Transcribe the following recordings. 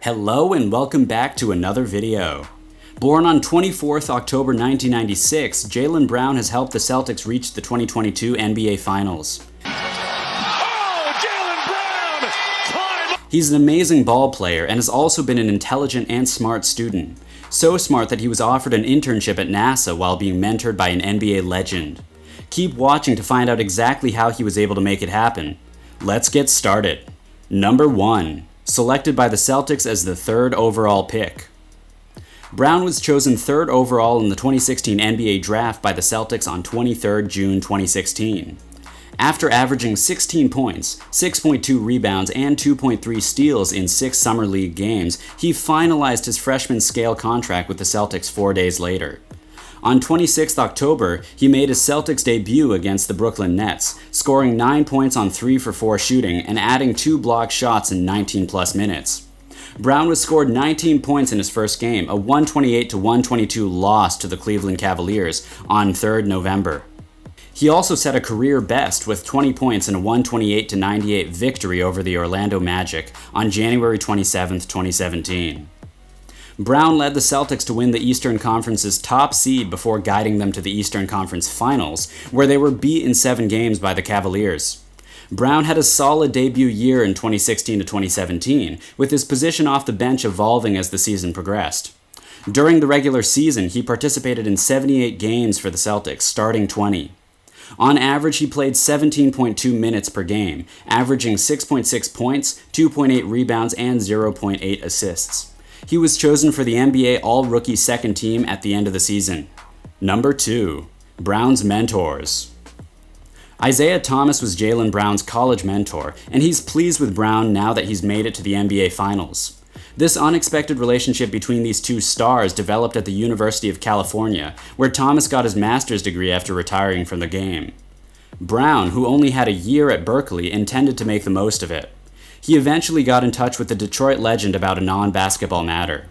Hello and welcome back to another video. Born on 24th October 1996, Jaylen Brown has helped the Celtics reach the 2022 NBA Finals. Oh, Jaylen Brown! He's an amazing ball player and has also been an intelligent and smart student. So smart that he was offered an internship at NASA while being mentored by an NBA legend. Keep watching to find out exactly how he was able to make it happen. Let's get started. Number 1. Selected by the Celtics as the 3rd overall pick. Brown was chosen 3rd overall in the 2016 NBA Draft by the Celtics on 23rd June 2016. After averaging 16 points, 6.2 rebounds, and 2.3 steals in 6 Summer League games, he finalized his freshman scale contract with the Celtics 4 days later. On 26 October, he made his Celtics debut against the Brooklyn Nets, scoring 9 points on 3 for 4 shooting and adding 2 blocked shots in 19-plus minutes. Brown was scored 19 points in his first game, a 128-122 loss to the Cleveland Cavaliers on 3rd November. He also set a career best with 20 points in a 128-98 victory over the Orlando Magic on January 27, 2017. Brown led the Celtics to win the Eastern Conference's top seed before guiding them to the Eastern Conference Finals, where they were beat in 7 games by the Cavaliers. Brown had a solid debut year in 2016 to 2017, with his position off the bench evolving as the season progressed. During the regular season, he participated in 78 games for the Celtics, starting 20. On average, he played 17.2 minutes per game, averaging 6.6 points, 2.8 rebounds, and 0.8 assists. He was chosen for the NBA All-Rookie Second Team at the end of the season. Number 2. Brown's mentors. Isaiah Thomas was Jaylen Brown's college mentor, and he's pleased with Brown now that he's made it to the NBA Finals. This unexpected relationship between these two stars developed at the University of California, where Thomas got his master's degree after retiring from the game. Brown, who only had a year at Berkeley, intended to make the most of it. He eventually got in touch with the Detroit legend about a non-basketball matter.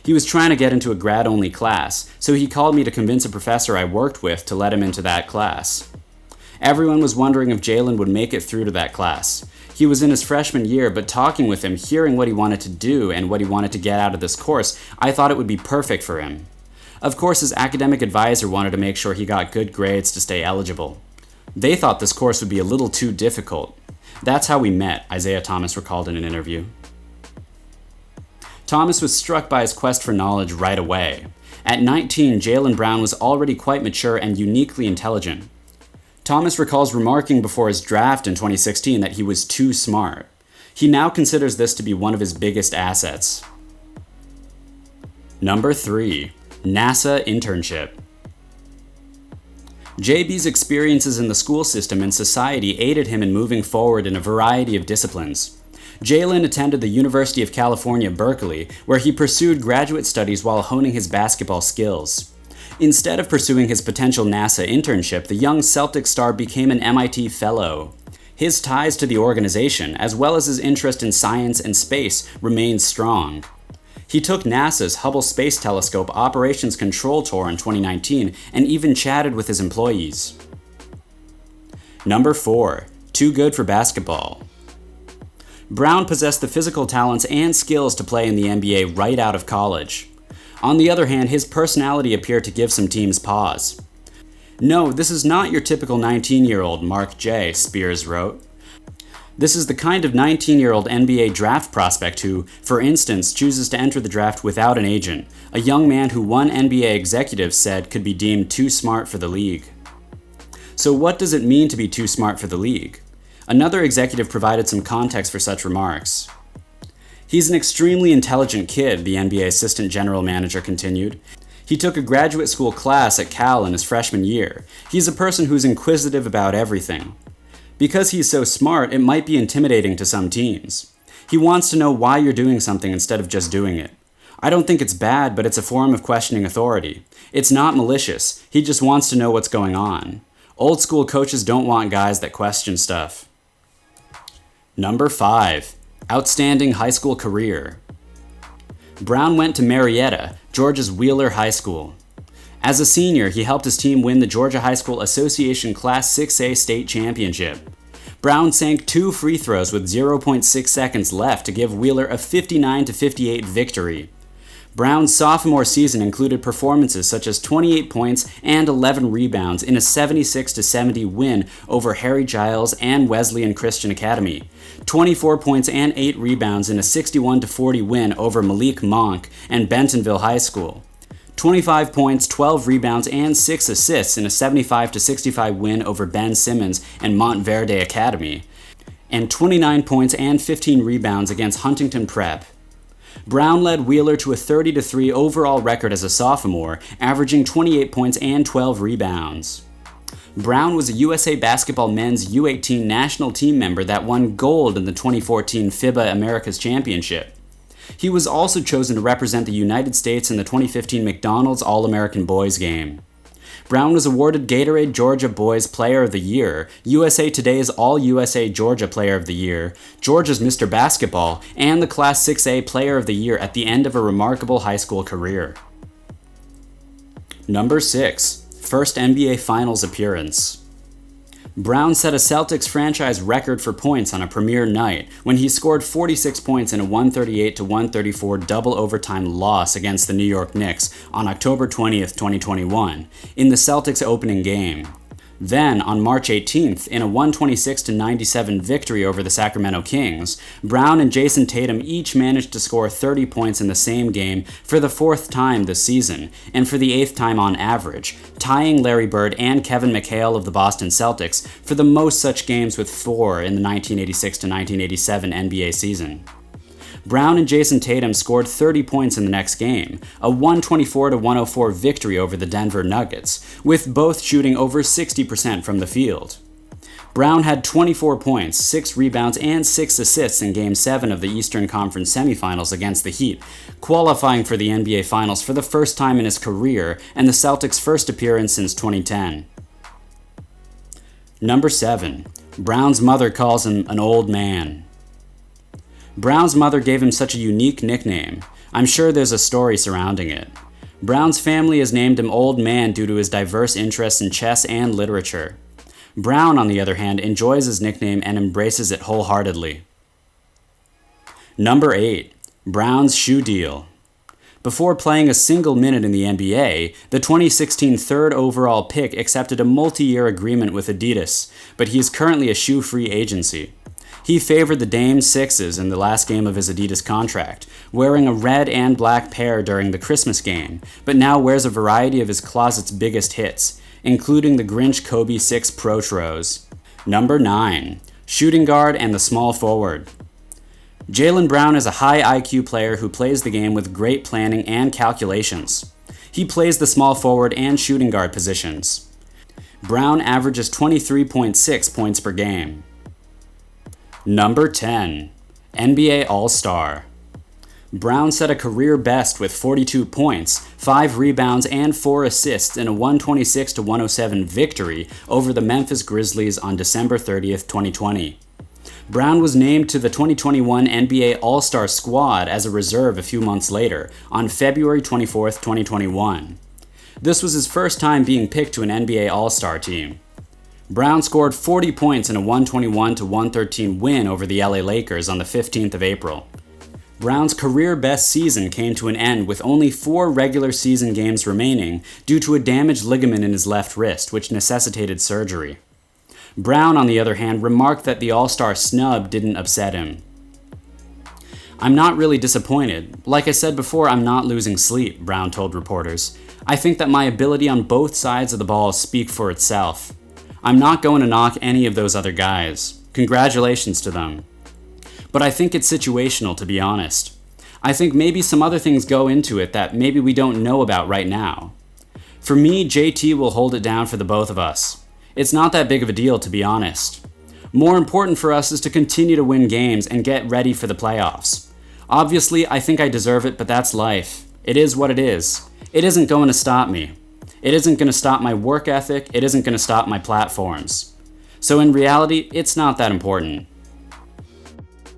He was trying to get into a grad-only class, so he called me to convince a professor I worked with to let him into that class. Everyone was wondering if Jaylen would make it through to that class. He was in his freshman year, but talking with him, hearing what he wanted to do and what he wanted to get out of this course, I thought it would be perfect for him. Of course, his academic advisor wanted to make sure he got good grades to stay eligible. They thought this course would be a little too difficult. That's how we met, Isaiah Thomas recalled in an interview. Thomas was struck by his quest for knowledge right away. At 19, Jaylen Brown was already quite mature and uniquely intelligent. Thomas recalls remarking before his draft in 2016 that he was too smart. He now considers this to be one of his biggest assets. Number 3. NASA internship. JB's experiences in the school system and society aided him in moving forward in a variety of disciplines. Jaylen attended the University of California, Berkeley, where he pursued graduate studies while honing his basketball skills. Instead of pursuing his potential NASA internship, the young Celtics star became an MIT fellow. His ties to the organization, as well as his interest in science and space, remained strong. He took NASA's Hubble Space Telescope Operations Control Tour in 2019 and even chatted with his employees. Number 4. Too good for basketball. Brown possessed the physical talents and skills to play in the NBA right out of college. On the other hand, his personality appeared to give some teams pause. "No, this is not your typical 19-year-old Mark J.," Spears wrote. This is the kind of 19-year-old NBA draft prospect who, for instance, chooses to enter the draft without an agent, a young man who one NBA executive said could be deemed too smart for the league. So what does it mean to be too smart for the league? Another executive provided some context for such remarks. "He's an extremely intelligent kid," the NBA assistant general manager continued. "He took a graduate school class at Cal in his freshman year. He's a person who's inquisitive about everything. Because he's so smart, it might be intimidating to some teams. He wants to know why you're doing something instead of just doing it. I don't think it's bad, but it's a form of questioning authority. It's not malicious. He just wants to know what's going on. Old school coaches don't want guys that question stuff." Number 5. Outstanding high school career. Brown went to Marietta, Georgia's Wheeler High School. As a senior, he helped his team win the Georgia High School Association Class 6A state championship. Brown sank 2 free throws with 0.6 seconds left to give Wheeler a 59-58 victory. Brown's sophomore season included performances such as 28 points and 11 rebounds in a 76-70 win over Harry Giles and Wesleyan Christian Academy, 24 points and 8 rebounds in a 61-40 win over Malik Monk and Bentonville High School, 25 points, 12 rebounds, and 6 assists in a 75-65 win over Ben Simmons and Montverde Academy, and 29 points and 15 rebounds against Huntington Prep. Brown led Wheeler to a 30-3 overall record as a sophomore, averaging 28 points and 12 rebounds. Brown was a USA Basketball Men's U18 national team member that won gold in the 2014 FIBA Americas Championship. He was also chosen to represent the United States in the 2015 McDonald's All-American Boys Game. Brown was awarded Gatorade Georgia Boys Player of the Year, USA Today's All-USA Georgia Player of the Year, Georgia's Mr. Basketball, and the Class 6A Player of the Year at the end of a remarkable high school career. Number 6. First NBA Finals appearance. Brown set a Celtics franchise record for points on a premiere night when he scored 46 points in a 138-134 double overtime loss against the New York Knicks on October 20th, 2021, in the Celtics opening game. Then, on March 18th, in a 126-97 victory over the Sacramento Kings, Brown and Jason Tatum each managed to score 30 points in the same game for the 4th time this season, and for the 8th time on average, tying Larry Bird and Kevin McHale of the Boston Celtics for the most such games with 4 in the 1986-1987 NBA season. Brown and Jason Tatum scored 30 points in the next game, a 124-104 victory over the Denver Nuggets, with both shooting over 60% from the field. Brown had 24 points, 6 rebounds, and 6 assists in Game 7 of the Eastern Conference semifinals against the Heat, qualifying for the NBA Finals for the first time in his career and the Celtics' first appearance since 2010. Number 7. Brown's mother calls him an old man. Brown's mother gave him such a unique nickname. I'm sure there's a story surrounding it. Brown's family has named him Old Man due to his diverse interests in chess and literature. Brown, on the other hand, enjoys his nickname and embraces it wholeheartedly. Number 8. Brown's shoe deal. Before playing a single minute in the NBA, the 2016 third overall pick accepted a multi-year agreement with Adidas, but he is currently a shoe-free agency. He favored the Dame Sixes in the last game of his Adidas contract, wearing a red and black pair during the Christmas game, but now wears a variety of his closet's biggest hits, including the Grinch Kobe 6 Protros. Number 9. Shooting guard and the small forward. Jaylen Brown is a high IQ player who plays the game with great planning and calculations. He plays the small forward and shooting guard positions. Brown averages 23.6 points per game. Number 10. NBA All-Star. Brown set a career best with 42 points, 5 rebounds, and 4 assists in a 126-107 victory over the Memphis Grizzlies on December 30th, 2020. Brown was named to the 2021 NBA All-Star squad as a reserve a few months later, on February 24th, 2021. This was his first time being picked to an NBA All-Star team. Brown scored 40 points in a 121-113 win over the LA Lakers on the 15th of April. Brown's career best season came to an end with only 4 regular season games remaining due to a damaged ligament in his left wrist, which necessitated surgery. Brown, on the other hand, remarked that the All-Star snub didn't upset him. "I'm not really disappointed. Like I said before, I'm not losing sleep," Brown told reporters. "I think that my ability on both sides of the ball speak for itself. I'm not going to knock any of those other guys. Congratulations to them. But I think it's situational, to be honest. I think maybe some other things go into it that maybe we don't know about right now. For me, JT will hold it down for the both of us. It's not that big of a deal, to be honest. More important for us is to continue to win games and get ready for the playoffs. Obviously, I think I deserve it, but that's life. It is what it is. It isn't going to stop me. It isn't going to stop my work ethic. It isn't going to stop my platforms. So in reality, it's not that important.